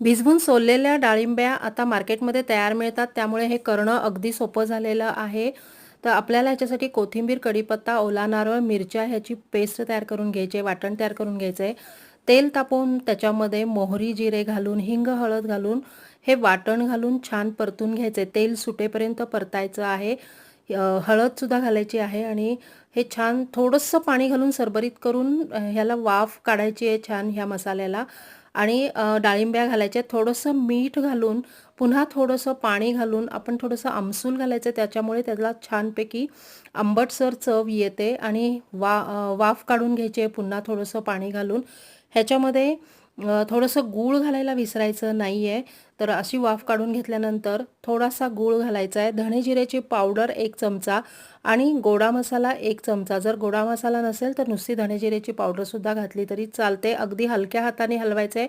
भिजवून सोललेल्या डाळिंब्या आता मार्केटमध्ये तयार मिळतात, त्यामुळे हे करणं अगदी सोपं झालेलं आहे. तर आपल्याला ह्याच्यासाठी कोथिंबीर, कढीपत्ता, ओला नारळ, मिरच्या ह्याची पेस्ट तयार करून घ्यायची आहे, वाटण तयार करून घ्यायचं आहे. तेल तापवून त्याच्यामध्ये मोहरी, जिरे घालून, हिंग, हळद घालून हे वाटण घालून छान परतून घ्यायचं आहे. तेल सुटेपर्यंत परतायचं आहे. हळदसुद्धा घालायची आहे आणि हे छान थोडंसं पाणी घालून सरबरीत करून ह्याला वाफ काढायची आहे छान ह्या मसाल्याला. आणि डाळिंब्या घालायच्या, थोडंसं मीठ घालून पुन्हा थोडंसं पाणी घालून आपण थोडंसं आमसूल घालायचं, त्याच्यामुळे त्याला छानपैकी आंबटसर चव येते. आणि वाफ काढून घ्यायची आहे पुन्हा थोडंसं पाणी घालून. ह्याच्यामध्ये थोडंसं गूळ घालायला विसरायचं नाही आहे. तर अशी वाफ काढून घेतल्यानंतर थोडासा गूळ घालायचा आहे, धणे जिऱ्याची पावडर 1 चमचा आणि गोडा मसाला 1 चमचा. जर गोडा मसाला नसेल तर नुसती धणे जिऱ्याची पावडरसुद्धा घातली तरी चालते. अगदी हलक्या हाताने हलवायचं आहे,